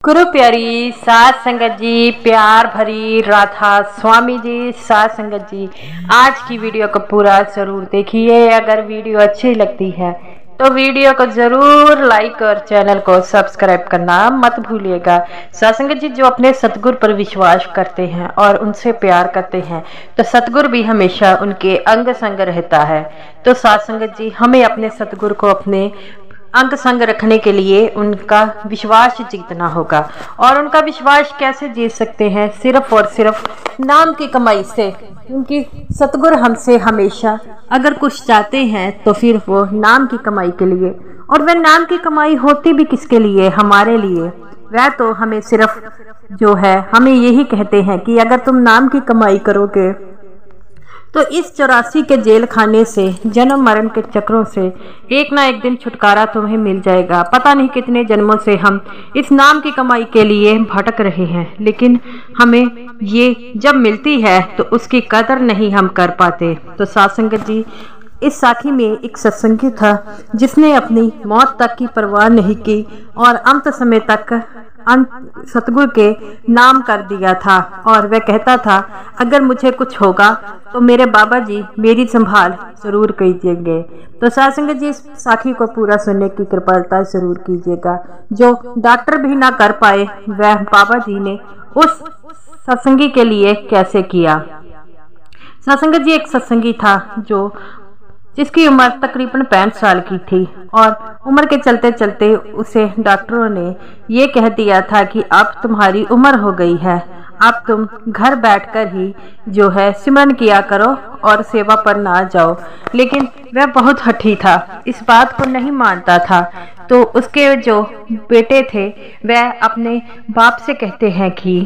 गुरु प्यारी साध संगत जी, प्यार भरी राधा स्वामी जी, साध संगत जी, आज की वीडियो को पूरा जरूर देखिए। अगर वीडियो अच्छी लगती है तो वीडियो को जरूर लाइक और चैनल को सब्सक्राइब करना मत भूलिएगा। साध संगत जी, जो अपने सतगुरु पर विश्वास करते हैं और उनसे प्यार करते हैं तो सतगुरु भी हमेशा उनके अंग संग रहता है। तो साध संगत जी, हमें अपने सतगुरु को अपने अंग संग रखने के लिए उनका विश्वास जीतना होगा। और उनका विश्वास कैसे जीत सकते हैं? सिर्फ और सिर्फ नाम की कमाई से। क्योंकि सतगुरु हमसे हमेशा अगर कुछ चाहते हैं तो फिर वो नाम की कमाई के लिए, और वह नाम की कमाई होती भी किसके लिए? हमारे लिए। वह तो हमें सिर्फ जो है हमें यही कहते हैं कि अगर तुम नाम की कमाई करोगे तो इस 84 के जेल खाने से, जन्म मरण के चक्रों से एक ना एक दिन छुटकारा तुम्हें मिल जाएगा। पता नहीं कितने जन्मों से हम इस नाम की कमाई के लिए भटक रहे हैं, लेकिन हमें ये जब मिलती है तो उसकी कदर नहीं हम कर पाते। तो साध संगत जी, इस साखी में एक सत्संगी था जिसने अपनी मौत तक की परवाह नहीं की और अंत समय तक सतगुरु के नाम कर दिया था। और वह कहता था, अगर मुझे कुछ होगा तो मेरे बाबा जी मेरी संभाल जरूर कीजिएंगे। तो साध संगत जी, इस साखी को पूरा सुनने की कृपालता जरूर कीजिएगा। जो डॉक्टर भी ना कर पाए वह बाबा जी ने उस सत्संगी के लिए कैसे किया। साध संगत जी, एक सत्संगी था जिसकी उम्र तकरीबन 65 साल की थी और उम्र के चलते चलते उसे डॉक्टरों ने ये कह दिया था कि अब तुम्हारी उम्र हो गई है, अब तुम घर बैठकर ही जो है सिमरन किया करो और सेवा पर ना जाओ। लेकिन वह बहुत हठी था, इस बात को नहीं मानता था। तो उसके जो बेटे थे वह अपने बाप से कहते हैं कि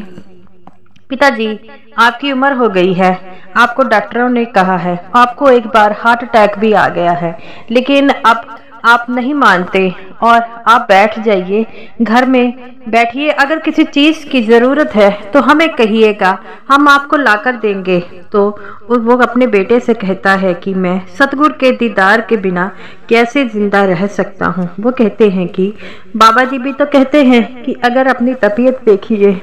पिताजी, आपकी उम्र हो गई है, आपको डॉक्टरों ने कहा है, आपको एक बार हार्ट अटैक भी आ गया है, लेकिन अब आप नहीं मानते और आप बैठ जाइए, घर में बैठिए। अगर किसी चीज़ की ज़रूरत है तो हमें कहिएगा, हम आपको लाकर देंगे। तो वो अपने बेटे से कहता है कि मैं सतगुरु के दीदार के बिना कैसे जिंदा रह सकता हूँ। वो कहते हैं कि बाबा जी भी तो कहते हैं कि अगर अपनी तबीयत देखिए,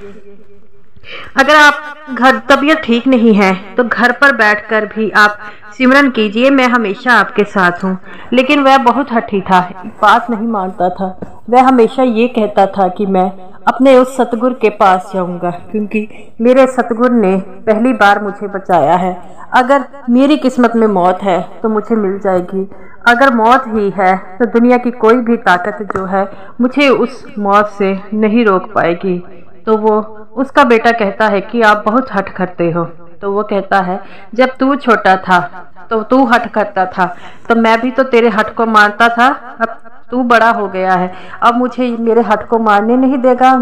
अगर आप घर तबीयत ठीक नहीं है तो घर पर बैठकर भी आप सिमरन कीजिए, मैं हमेशा आपके साथ हूँ। लेकिन वह बहुत हठी था, बात नहीं मानता था। वह हमेशा ये कहता था कि मैं अपने उस सतगुरु के पास जाऊंगा, क्योंकि मेरे सतगुरु ने पहली बार मुझे बचाया है। अगर मेरी किस्मत में मौत है तो मुझे मिल जाएगी, अगर मौत ही है तो दुनिया की कोई भी ताकत जो है मुझे उस मौत से नहीं रोक पाएगी। तो वो उसका बेटा कहता है कि आप बहुत हठ करते हो। तो वो कहता है, जब तू छोटा था तो तू हठ करता था, तो मैं भी तो तेरे हठ को मारता था। अब तू बड़ा हो गया है, अब मुझे मेरे हठ को मारने नहीं देगा।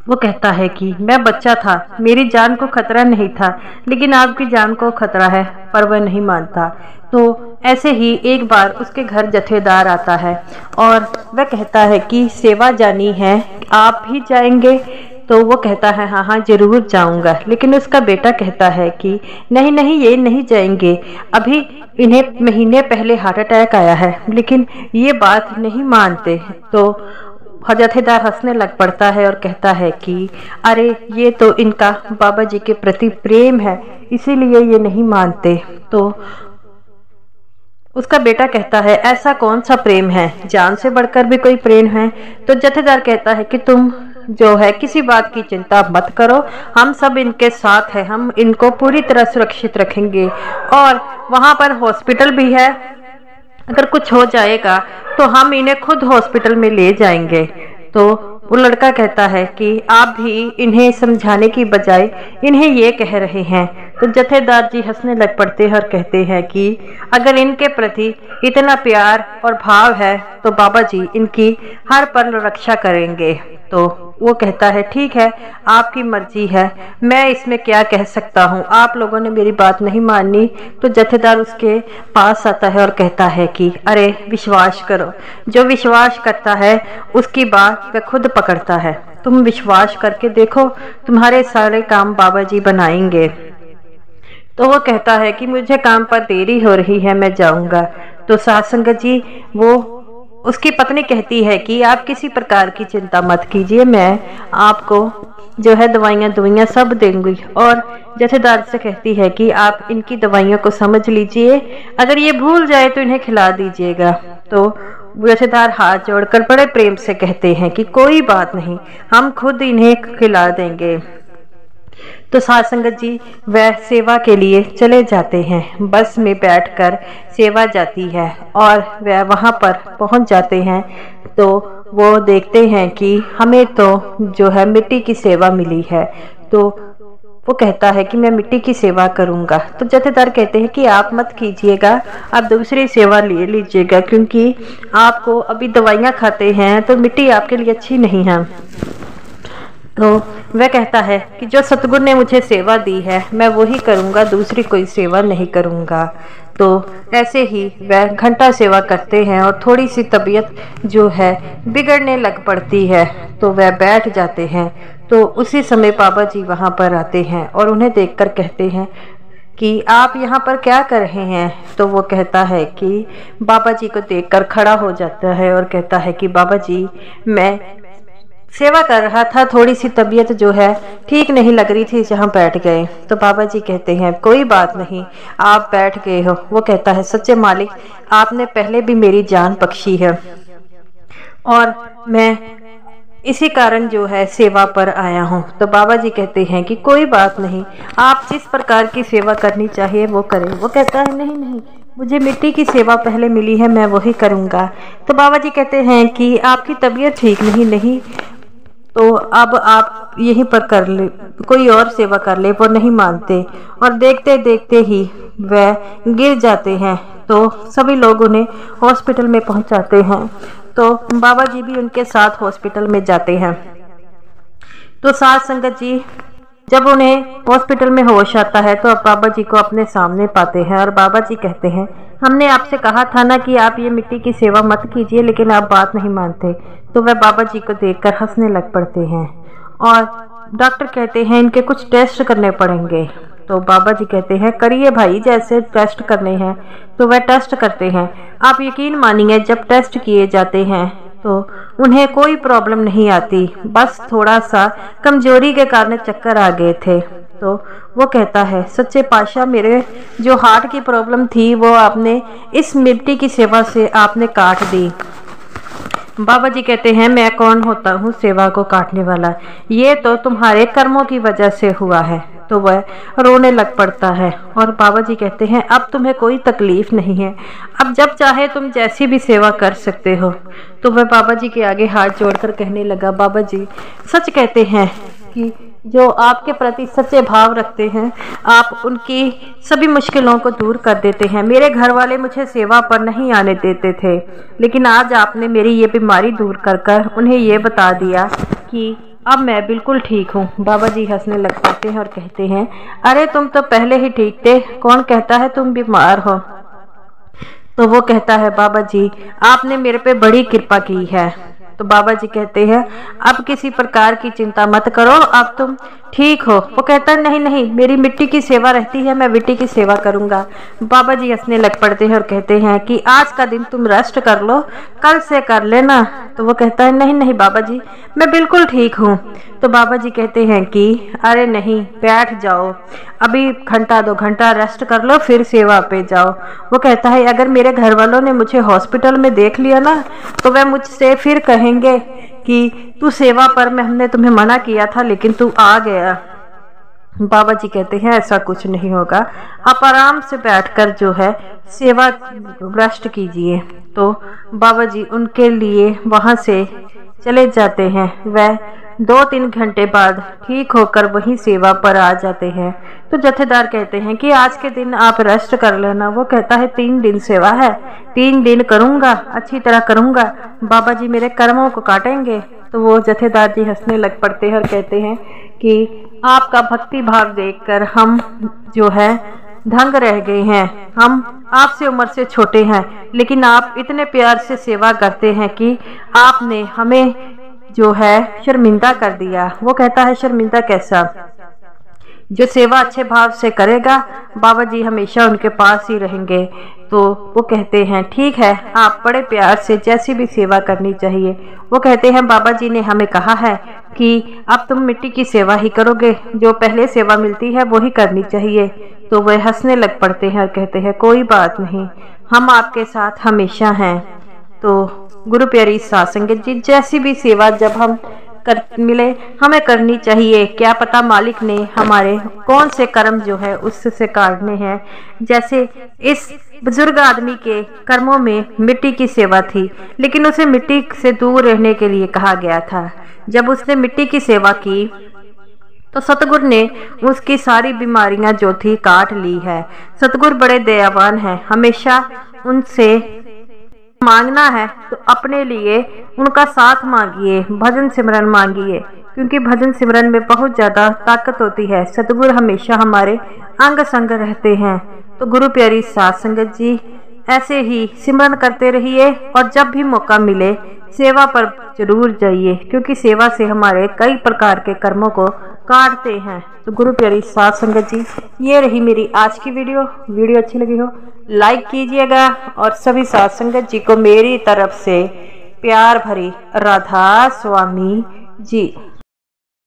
वो कहता है कि मैं बच्चा था, मेरी जान को खतरा नहीं था, लेकिन आपकी जान को खतरा है, पर वह नहीं मानता। तो ऐसे ही एक बार उसके घर जथेदार आता है और वह कहता है कि सेवा जानी है, आप भी जाएंगे? तो वो कहता है, हाँ हाँ जरूर जाऊंगा। लेकिन उसका बेटा कहता है कि नहीं नहीं, ये नहीं जाएंगे, अभी इन्हें महीने पहले हार्ट अटैक आया है। लेकिन ये बात नहीं मानते। तो जथेदार हंसने लग पड़ता है और कहता है कि अरे ये तो इनका बाबा जी के प्रति प्रेम है, इसीलिए ये नहीं मानते। तो उसका बेटा कहता है, ऐसा कौन सा प्रेम है, जान से बढ़कर भी कोई प्रेम है? तो जथेदार कहता है कि तुम जो है किसी बात की चिंता मत करो, हम सब इनके साथ हैं, हम इनको पूरी तरह सुरक्षित रखेंगे। और वहाँ पर हॉस्पिटल भी है, अगर कुछ हो जाएगा तो हम इन्हें खुद हॉस्पिटल में ले जाएंगे। तो वो लड़का कहता है कि आप भी इन्हें समझाने की बजाय इन्हें ये कह रहे हैं। तो जथेदार जी हंसने लग पड़ते हैं और कहते हैं कि अगर इनके प्रति इतना प्यार और भाव है तो बाबा जी इनकी हर पल रक्षा करेंगे। तो वो कहता है, ठीक है, आपकी मर्जी है, मैं इसमें क्या कह सकता हूँ, आप लोगों ने मेरी बात नहीं मानी। तो जथेदार उसके पास आता है और कहता है कि अरे विश्वास करो, जो विश्वास करता है उसकी बात वह खुद पकड़ता है, तुम विश्वास करके देखो, तुम्हारे सारे काम बाबा जी बनाएंगे। तो वो कहता है कि मुझे काम पर देरी हो रही है, मैं जाऊंगा। तो साध संगत जी, वो उसकी पत्नी कहती है कि आप किसी प्रकार की चिंता मत कीजिए, मैं आपको जो है दवाइयाँ सब देंगी। और जथेदार से कहती है कि आप इनकी दवाइयों को समझ लीजिए, अगर ये भूल जाए तो इन्हें खिला दीजिएगा। तो जथेदार हाथ जोड़कर बड़े प्रेम से कहते हैं कि कोई बात नहीं, हम खुद इन्हें खिला देंगे। तो साध संगत जी वह सेवा के लिए चले जाते हैं। बस में बैठकर सेवा जाती है और वह वहां पर पहुंच जाते हैं। तो वो देखते हैं कि हमें तो जो है मिट्टी की सेवा मिली है। तो वो कहता है कि मैं मिट्टी की सेवा करूंगा। तो जथेदार कहते हैं कि आप मत कीजिएगा, आप दूसरी सेवा ले लीजिएगा, क्योंकि आपको अभी दवाइयाँ खाते हैं तो मिट्टी आपके लिए अच्छी नहीं है। तो वह कहता है कि जो सतगुरु ने मुझे सेवा दी है मैं वही करूंगा, दूसरी कोई सेवा नहीं करूंगा। तो ऐसे ही वह घंटा सेवा करते हैं और थोड़ी सी तबीयत जो है बिगड़ने लग पड़ती है। तो वह बैठ जाते हैं। तो उसी समय बाबा जी वहाँ पर आते हैं और उन्हें देखकर कहते हैं कि आप यहाँ पर क्या कर रहे हैं। तो वो कहता है कि बाबा जी को देखकर खड़ा हो जाता है और कहता है कि बाबा जी मैं सेवा कर रहा था, थोड़ी सी तबीयत जो है ठीक नहीं लग रही थी, जहाँ बैठ गए। तो बाबा जी कहते हैं कोई बात नहीं, आप बैठ गए हो। वो कहता है सच्चे मालिक आपने पहले भी मेरी जान बख्शी है और मैं इसी कारण जो है सेवा पर आया हूँ। तो बाबा जी कहते हैं कि कोई बात नहीं, आप जिस प्रकार की सेवा करनी चाहिए वो करें। वो कहता है नहीं नहीं, मुझे मिट्टी की सेवा पहले मिली है, मैं वही करूँगा। तो बाबा जी कहते हैं कि आपकी तबीयत ठीक नहीं, तो अब आप यहीं पर कर ले, कोई और सेवा कर ले। वो नहीं मानते और देखते देखते ही वह गिर जाते हैं। तो सभी लोग उन्हें हॉस्पिटल में पहुंचाते हैं। तो बाबा जी भी उनके साथ हॉस्पिटल में जाते हैं। तो साध संगत जी जब उन्हें हॉस्पिटल में होश आता है तो अब बाबा जी को अपने सामने पाते हैं और बाबा जी कहते हैं हमने आपसे कहा था ना कि आप ये मिट्टी की सेवा मत कीजिए, लेकिन आप बात नहीं मानते। तो वह बाबा जी को देखकर हंसने लग पड़ते हैं और डॉक्टर कहते हैं इनके कुछ टेस्ट करने पड़ेंगे। तो बाबा जी कहते हैं करिए भाई, जैसे टेस्ट करने हैं। तो वह टेस्ट करते हैं। आप यकीन मानिए जब टेस्ट किए जाते हैं तो उन्हें कोई प्रॉब्लम नहीं आती, बस थोड़ा सा कमजोरी के कारण चक्कर आ गए थे। तो वो कहता है सच्चे पातशाह मेरे जो हार्ट की प्रॉब्लम थी वो आपने इस मिट्टी की सेवा से आपने काट दी। बाबा जी कहते हैं मैं कौन होता हूँ सेवा को काटने वाला, ये तो तुम्हारे कर्मों की वजह से हुआ है। तो वह रोने लग पड़ता है और बाबा जी कहते हैं अब तुम्हें कोई तकलीफ नहीं है, अब जब चाहे तुम जैसी भी सेवा कर सकते हो। तो वह बाबा जी के आगे हाथ जोड़कर कहने लगा बाबा जी सच कहते हैं कि जो आपके प्रति सच्चे भाव रखते हैं आप उनकी सभी मुश्किलों को दूर कर देते हैं। मेरे घर वाले मुझे सेवा पर नहीं आने देते थे, लेकिन आज आपने मेरी ये बीमारी दूर कर उन्हें ये बता दिया कि अब मैं बिल्कुल ठीक हूँ। बाबा जी हंसने लग जाते हैं और कहते हैं अरे तुम तो पहले ही ठीक थे, कौन कहता है तुम बीमार हो। तो वो कहता है बाबा जी आपने मेरे पे बड़ी कृपा की है। तो बाबा जी कहते हैं अब किसी प्रकार की चिंता मत करो, अब तुम ठीक हो। वो कहता है नहीं नहीं, मेरी मिट्टी की सेवा रहती है, मैं मिट्टी की सेवा करूंगा। बाबा जी हंसने लग पड़ते हैं और कहते हैं कि आज का दिन तुम रेस्ट कर लो, कल से कर लेना। तो वो कहता है नहीं नहीं बाबा जी मैं बिल्कुल ठीक हूँ। तो बाबा जी कहते हैं कि अरे नहीं बैठ जाओ, अभी घंटा 2 घंटा रेस्ट कर लो फिर सेवा पे जाओ। वो कहता है अगर मेरे घर वालों ने मुझे हॉस्पिटल में देख लिया ना तो वह मुझसे फिर कहेंगे कि तू सेवा पर में हमने तुम्हें मना किया था लेकिन तू आ गया। बाबा जी कहते हैं ऐसा कुछ नहीं होगा, आप आराम से बैठकर जो है सेवा रेस्ट कीजिए। तो बाबा जी उनके लिए वहाँ से चले जाते हैं। वह 2-3 घंटे बाद ठीक होकर वही सेवा पर आ जाते हैं। तो जथेदार कहते हैं कि आज के दिन आप रेस्ट कर लेना। वो कहता है 3 दिन सेवा है, 3 दिन करूँगा, अच्छी तरह करूँगा, बाबा जी मेरे कर्मों को काटेंगे। तो वो जथेदार जी हंसने लग पड़ते हैं और कहते हैं कि आपका भक्ति भाव देखकर हम जो है दंग रह गए हैं। हम आपसे उम्र से छोटे हैं लेकिन आप इतने प्यार से सेवा करते हैं कि आपने हमें जो है शर्मिंदा कर दिया। वो कहता है शर्मिंदा कैसा, जो सेवा अच्छे भाव से करेगा बाबा जी हमेशा उनके पास ही रहेंगे। तो वो कहते हैं ठीक है, आप बड़े प्यार से जैसी भी सेवा करनी चाहिए। वो कहते हैं बाबा जी ने हमें कहा है कि अब तुम मिट्टी की सेवा ही करोगे, जो पहले सेवा मिलती है वो ही करनी चाहिए। तो वह हंसने लग पड़ते हैं और कहते हैं कोई बात नहीं, हम आपके साथ हमेशा हैं। तो गुरु प्यारी साध संगत जी, जैसी भी सेवा जब हम कर मिले हमें करनी चाहिए। क्या पता मालिक ने हमारे कौन से कर्म जो है उससे काटने हैं। जैसे इस बुजुर्ग आदमी के कर्मों में मिट्टी की सेवा थी, लेकिन उसे मिट्टी से दूर रहने के लिए कहा गया था। जब उसने मिट्टी की सेवा की तो सतगुरु ने उसकी सारी बीमारियां जो थी काट ली है। सतगुरु बड़े दयावान हैं, हमेशा उनसे मांगना है तो अपने लिए उनका साथ मांगिए, भजन सिमरन मांगिए, क्योंकि भजन सिमरन में बहुत ज़्यादा ताकत होती है। सतगुरु हमेशा हमारे अंग संग रहते हैं। तो गुरु प्यारी साध संगत जी, ऐसे ही सिमरन करते रहिए और जब भी मौका मिले सेवा पर जरूर जाइए, क्योंकि सेवा से हमारे कई प्रकार के कर्मों को काटते हैं। तो गुरु प्यारी साध संगत जी, ये रही मेरी आज की वीडियो अच्छी लगी हो लाइक कीजिएगा और सभी साध संगत जी को मेरी तरफ से प्यार भरी राधा स्वामी जी।